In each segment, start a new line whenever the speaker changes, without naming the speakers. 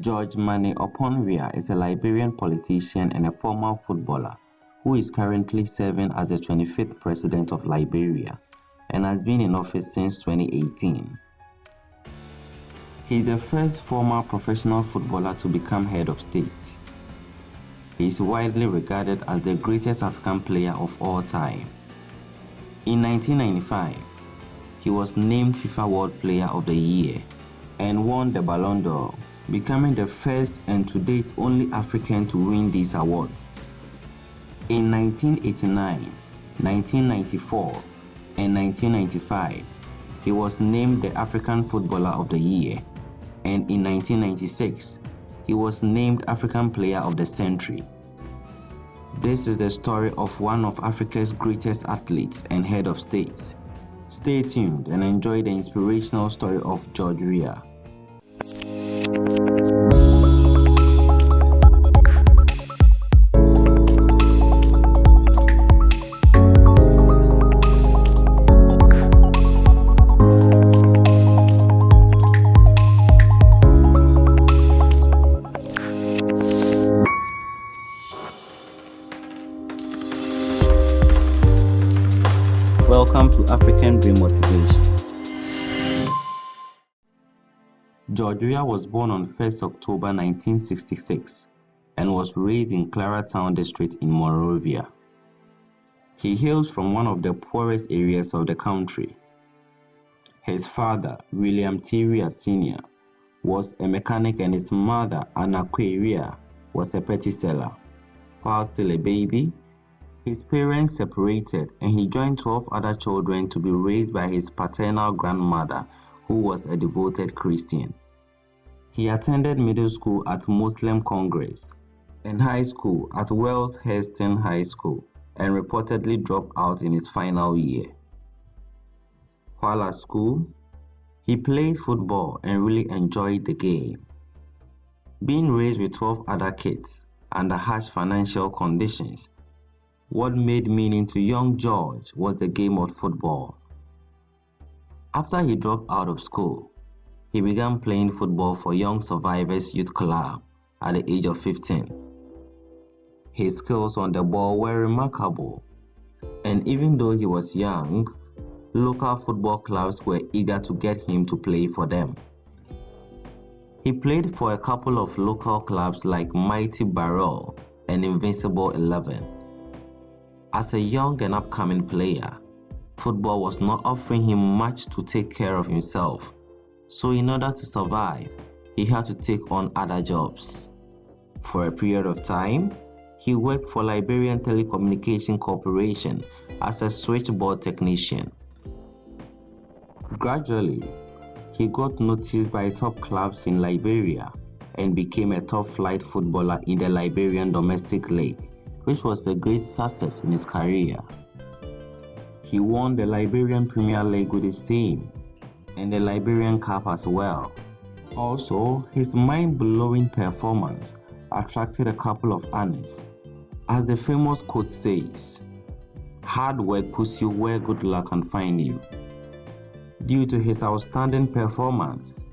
George Manneh Oppong Weah is a Liberian politician and a former footballer who is currently serving as the 25th President of Liberia and has been in office since 2018. He is the first former professional footballer to become head of state. He is widely regarded as the greatest African player of all time. In 1995, he was named FIFA World Player of the Year and won the Ballon d'Or, becoming the first and to date only African to win these awards. In 1989, 1994, and 1995, he was named the African Footballer of the Year, and in 1996, he was named African Player of the Century. This is the story of one of Africa's greatest athletes and head of states. Stay tuned and enjoy the inspirational story of George Weah. Welcome to African Dream Motivation. George Weah was born on 1st October 1966 and was raised in Claratown District in Monrovia. He hails from one of the poorest areas of the country. His father, William T. Weah Sr., was a mechanic and his mother, Anna Weah, was a petty seller. While still a baby, his parents separated and he joined 12 other children to be raised by his paternal grandmother, who was a devoted Christian. He attended middle school at Muslim Congress and high school at Wells Heston High School and reportedly dropped out in his final year. While at school, he played football and really enjoyed the game. Being raised with 12 other kids under harsh financial conditions, what made meaning to young George was the game of football. After he dropped out of school, he began playing football for Young Survivors Youth Club at the age of 15. His skills on the ball were remarkable, and even though he was young, local football clubs were eager to get him to play for them. He played for a couple of local clubs like Mighty Barrel and Invincible 11. As a young and upcoming player, football was not offering him much to take care of himself, so in order to survive, he had to take on other jobs. For a period of time, he worked for Liberian Telecommunication Corporation as a switchboard technician. Gradually, he got noticed by top clubs in Liberia and became a top-flight footballer in the Liberian Domestic League, which was a great success in his career. He won the Liberian Premier League with his team and the Liberian Cup as well. Also, his mind-blowing performance attracted a couple of honors. As the famous quote says, "Hard work puts you where good luck can find you." Due to his outstanding performance,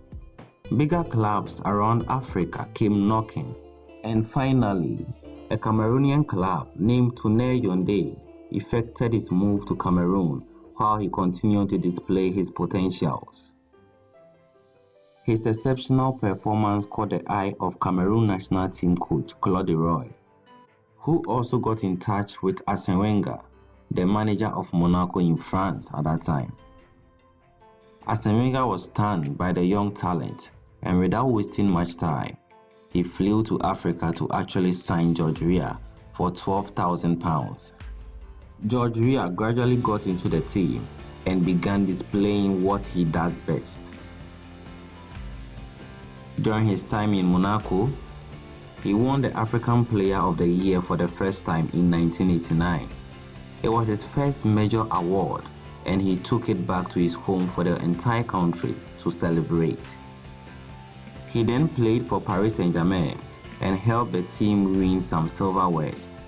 bigger clubs around Africa came knocking, and finally, a Cameroonian club named Tunne Yaoundé effected his move to Cameroon while he continued to display his potentials. His exceptional performance caught the eye of Cameroon national team coach Claude, who also got in touch with Arsene Wenger, the manager of Monaco in France at that time. Arsene Wenger was stunned by the young talent, and without wasting much time, he flew to Africa to actually sign George Weah for £12,000. George Weah gradually got into the team and began displaying what he does best. During his time in Monaco, he won the African Player of the Year for the first time in 1989. It was his first major award, and he took it back to his home for the entire country to celebrate. He then played for Paris Saint-Germain and helped the team win some silverwares.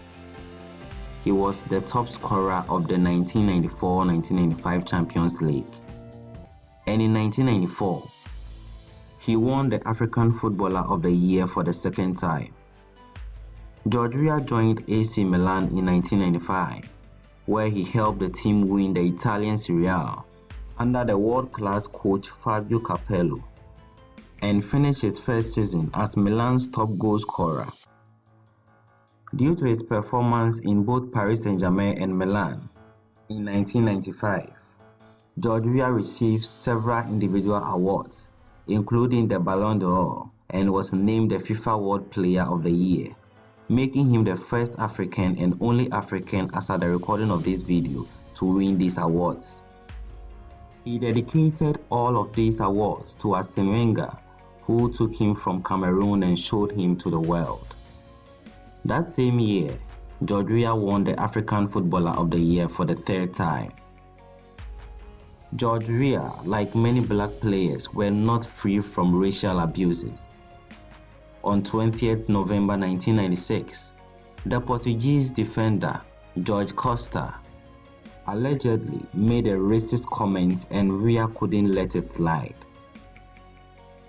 He was the top scorer of the 1994-1995 Champions League. And in 1994, He won the African Footballer of the Year for the second time. George Weah joined AC Milan in 1995, where he helped the team win the Italian Serie A under the world-class coach Fabio Capello, and finished his first season as Milan's top goal scorer. Due to his performance in both Paris Saint-Germain and Milan in 1995, George Weah received several individual awards, including the Ballon d'Or, and was named the FIFA World Player of the Year, making him the first African and only African as at the recording of this video to win these awards. He dedicated all of these awards to Arsene Wenger, who took him from Cameroon and showed him to the world. That same year, George Weah won the African Footballer of the Year for the third time. George Weah, like many black players, were not free from racial abuses. On 20th November 1996, the Portuguese defender Jorge Costa allegedly made a racist comment and Weah couldn't let it slide.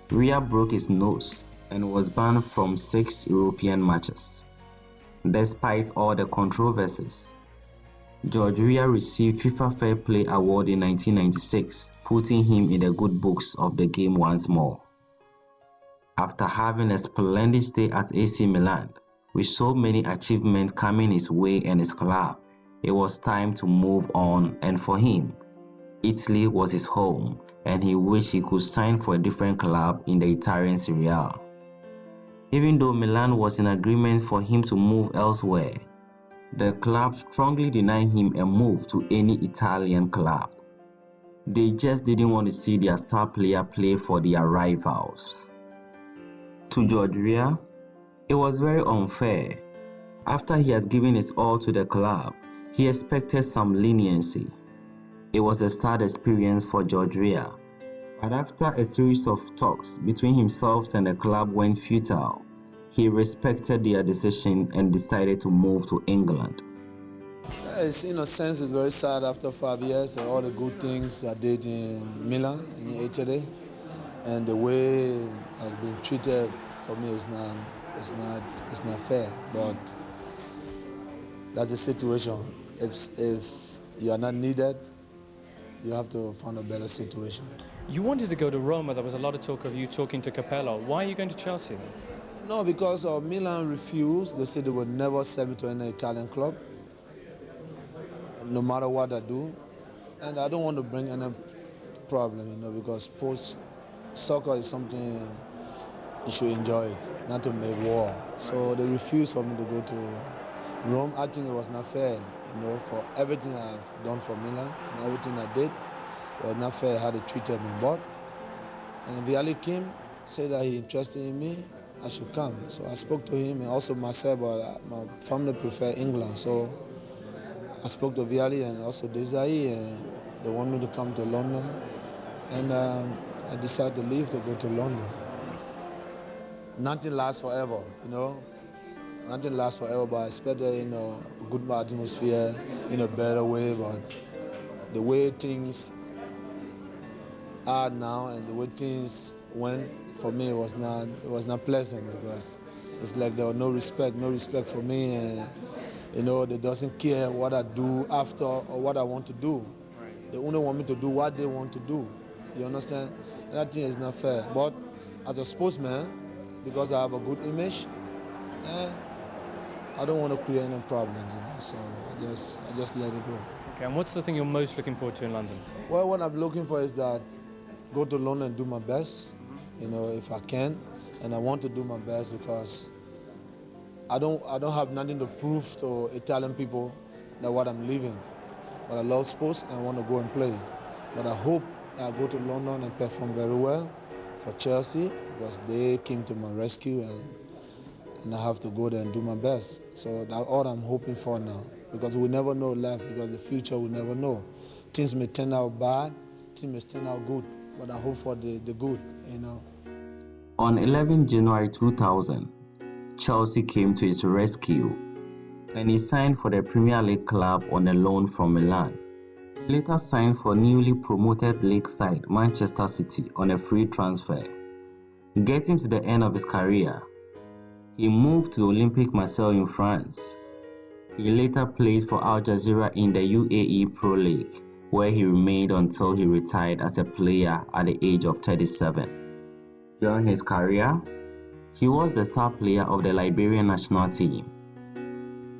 Weah broke his nose and was banned from 6 European matches. Despite all the controversies, George Weah received FIFA Fair Play Award in 1996, putting him in the good books of the game once more. After having a splendid stay at AC Milan, with so many achievements coming his way and his club, it was time to move on, and for him, Italy was his home, and he wished he could sign for a different club in the Italian Serie A. Even though Milan was in agreement for him to move elsewhere, the club strongly denied him a move to any Italian club. They just didn't want to see their star player play for their rivals. To George Weah, it was very unfair. After he had given his all to the club, he expected some leniency. It was a sad experience for George Weah, but after a series of talks between himself and the club went futile, he respected their decision and decided to move to England.
Yes, in a sense, it's very sad after 5 years and all the good things I did in Milan, in Italy, and the way I've been treated for me is not fair. But that's the situation. If you are not needed, you have to find a better situation.
You wanted to go to Roma. There was a lot of talk of you talking to Capello. Why are you going to Chelsea then?
No, because Milan refused. They said they would never send me to any Italian club, no matter what I do. And I don't want to bring any problem, because sports, soccer is something you should enjoy it, not to make war. So they refused for me to go to Rome. I think it was not fair, for everything I've done for Milan and everything I did. It was not fair how they treated me. But and Vialli came, said that he interested in me, I should come. So I spoke to him and also myself, but my family prefer England. So I spoke to Vialli and also Desai, and they want me to come to London. And I decided to leave to go to London. Nothing lasts forever, Nothing lasts forever, but I expected, a good atmosphere, in a better way. But the way things are now and the way things went, for me, it was not pleasant, because it's like there was no respect for me, and they doesn't care what I do after or what I want to do. Right. They only want me to do what they want to do. You understand? And that thing is not fair. But as a sportsman, because I have a good image, I don't want to create any problems, So I just let it go.
Okay. And what's the thing you're most looking forward to in London?
Well, what I'm looking for is that go to London and do my best. If I can, and I want to do my best, because I don't have nothing to prove to Italian people that what I'm living. But I love sports and I want to go and play. But I hope I go to London and perform very well for Chelsea, because they came to my rescue, and I have to go there and do my best. So that's all I'm hoping for now, because we never know life, because the future we never know. Things may turn out bad, things may turn out good, but I hope for the good,
On 11 January 2000, Chelsea came to his rescue, and he signed for the Premier League club on a loan from Milan. He later signed for newly promoted league side Manchester City on a free transfer. Getting to the end of his career, he moved to Olympique Marseille in France. He later played for Al Jazeera in the UAE Pro League, where he remained until he retired as a player at the age of 37. During his career, he was the star player of the Liberian National Team,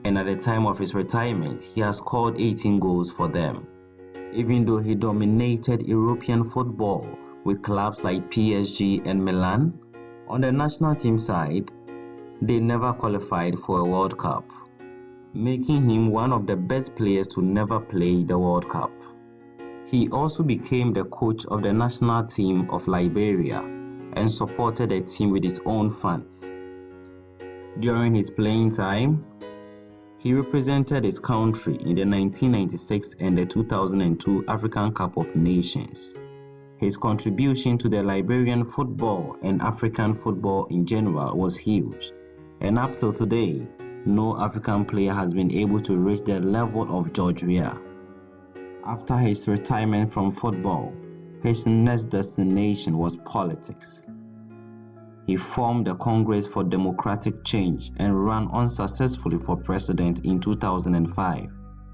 and at the time of his retirement, he has scored 18 goals for them. Even though he dominated European football with clubs like PSG and Milan, on the national team side, they never qualified for a World Cup, making him one of the best players to never play the World Cup. He also became the coach of the national team of Liberia and supported the team with his own funds. During his playing time, he represented his country in the 1996 and the 2002 African Cup of Nations. His contribution to the Liberian football and African football in general was huge, and up till today, no African player has been able to reach the level of George Weah. After his retirement from football, his next destination was politics. He formed the Congress for Democratic Change and ran unsuccessfully for president in 2005,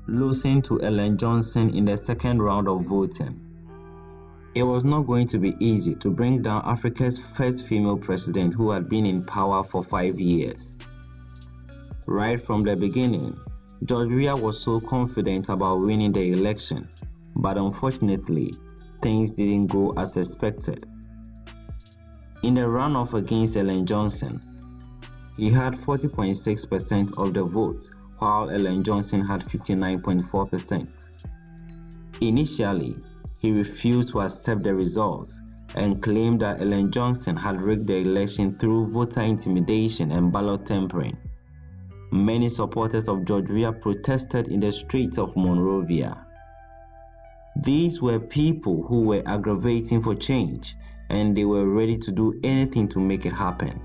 losing to Ellen Johnson in the second round of voting. It was not going to be easy to bring down Africa's first female president who had been in power for 5 years. Right from the beginning, George Weah was so confident about winning the election, but unfortunately, things didn't go as expected. In the runoff against Ellen Johnson, he had 40.6% of the votes, while Ellen Johnson had 59.4%. Initially, he refused to accept the results and claimed that Ellen Johnson had rigged the election through voter intimidation and ballot tampering. Many supporters of George Weah protested in the streets of Monrovia. These were people who were aggravating for change, and they were ready to do anything to make it happen.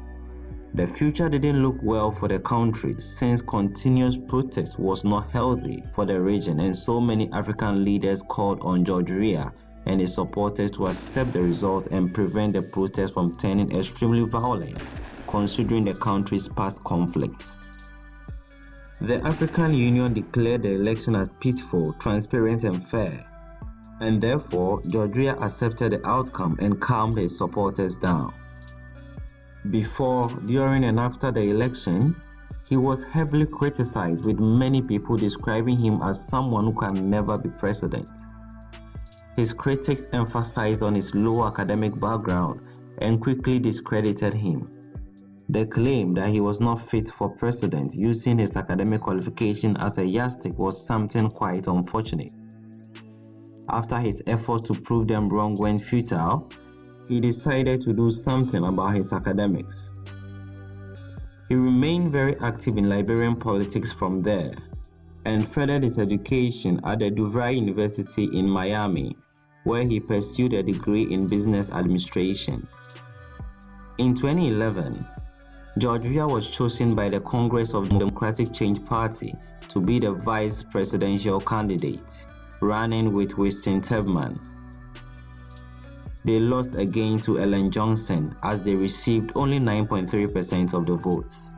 The future didn't look well for the country since continuous protest was not healthy for the region, and so many African leaders called on George Weah and his supporters to accept the result and prevent the protest from turning extremely violent, considering the country's past conflicts. The African Union declared the election as peaceful, transparent and fair, and therefore George Weah accepted the outcome and calmed his supporters down. Before, during and after the election, he was heavily criticized, with many people describing him as someone who can never be president. His critics emphasized on his low academic background and quickly discredited him. They claimed that he was not fit for president, using his academic qualification as a yardstick was something quite unfortunate. After his efforts to prove them wrong went futile, he decided to do something about his academics. He remained very active in Liberian politics from there and furthered his education at the DeVry University in Miami, where he pursued a degree in business administration. In 2011, George Weah was chosen by the Congress of the Democratic Change Party to be the vice presidential candidate, running with Winston Tubman. They lost again to Ellen Johnson as they received only 9.3% of the votes.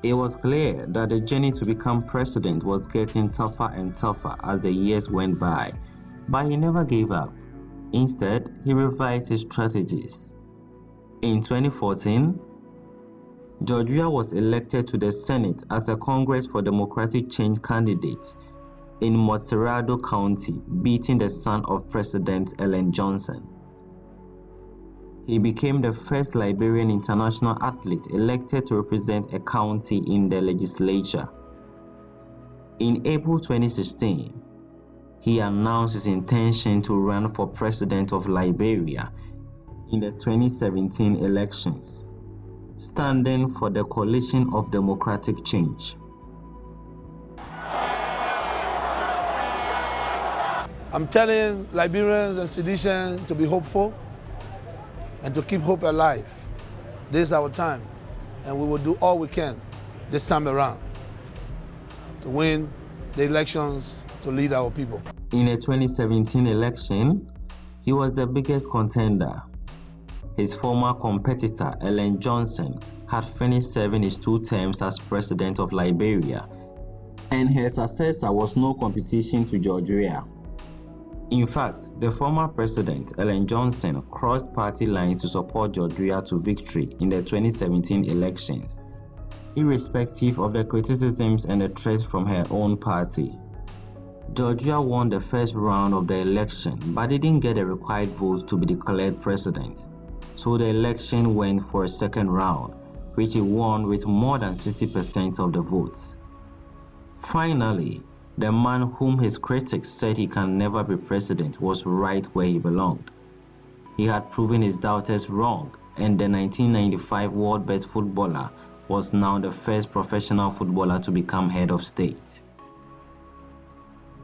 It was clear that the journey to become president was getting tougher and tougher as the years went by, but he never gave up. Instead, he revised his strategies. In 2014, George Weah was elected to the Senate as a Congress for Democratic Change candidate in Montserrado County, beating the son of President Ellen Johnson. He became the first Liberian international athlete elected to represent a county in the legislature. In April 2016, he announced his intention to run for president of Liberia in the 2017 elections, standing for the Coalition of Democratic Change.
I'm telling Liberians and Cedicians to be hopeful and to keep hope alive. This is our time, and we will do all we can this time around to win the elections to lead our people.
In the 2017 election, he was the biggest contender. His former competitor, Ellen Johnson, had finished serving his 2 terms as president of Liberia, and her successor was no competition to George Weah. In fact, the former president, Ellen Johnson, crossed party lines to support George Weah to victory in the 2017 elections, irrespective of the criticisms and the threats from her own party. George Weah won the first round of the election but didn't get the required votes to be declared president, so the election went for a second round, which he won with more than 60% of the votes. Finally, the man whom his critics said he can never be president was right where he belonged. He had proven his doubters wrong, and the 1995 world best footballer was now the first professional footballer to become head of state.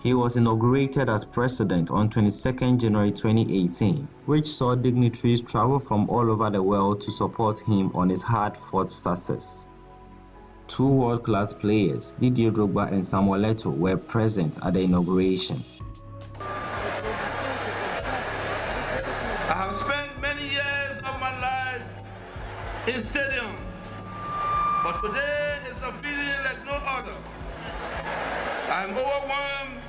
He was inaugurated as president on 22nd January 2018, which saw dignitaries travel from all over the world to support him on his hard-fought success. 2 world-class players, Didier Drogba and Samuel Eto'o, were present at the inauguration.
I have spent many years of my life in stadiums, but today is a feeling like no other. I'm overwhelmed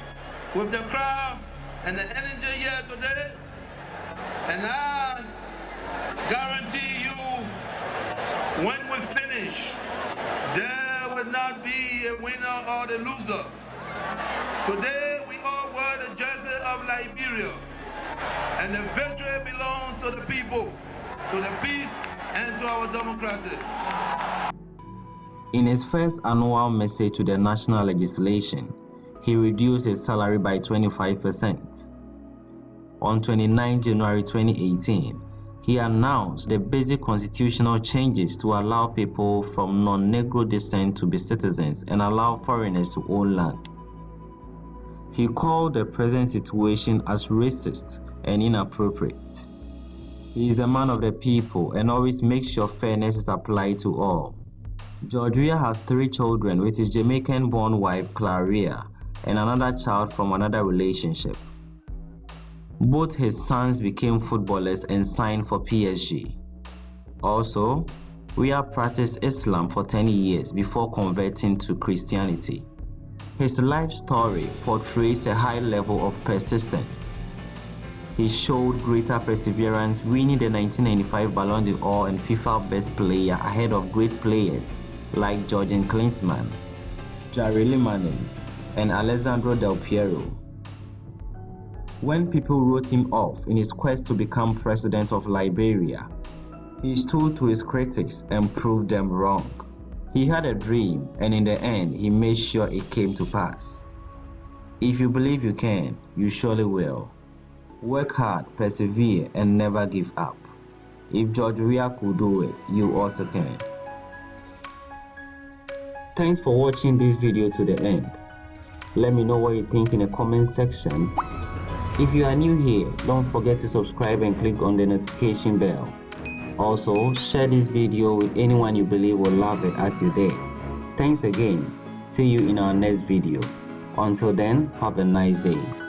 with the crowd and the energy here today, and I guarantee you, when we finish, there will not be a winner or a loser. Today we all wear the jersey of Liberia, and the victory belongs to the people, to the peace, and to our democracy.
In his first annual message to the national legislation, he reduced his salary by 25%. On 29 January 2018, he announced the basic constitutional changes to allow people from non-Negro descent to be citizens and allow foreigners to own land. He called the present situation as racist and inappropriate. He is the man of the people and always makes sure fairness is applied to all. George Weah has 3 children with his Jamaican-born wife Claude Weah and another child from another relationship. Both his sons became footballers and signed for PSG. Also, Weah practiced Islam for 10 years before converting to Christianity. His life story portrays a high level of persistence. He showed greater perseverance, winning the 1995 Ballon d'Or and FIFA Best Player ahead of great players like George Klinsmann, Jarry Limanen, and Alessandro Del Piero. When people wrote him off in his quest to become president of Liberia, he stood to his critics and proved them wrong. He had a dream, and in the end, he made sure it came to pass. If you believe you can, you surely will. Work hard, persevere, and never give up. If George Weah could do it, you also can. Thanks for watching this video to the end. Let me know what you think in the comment section. If you are new here, don't forget to subscribe and click on the notification bell. Also, share this video with anyone you believe will love it as you did. Thanks again. See you in our next video. Until then, have a nice day.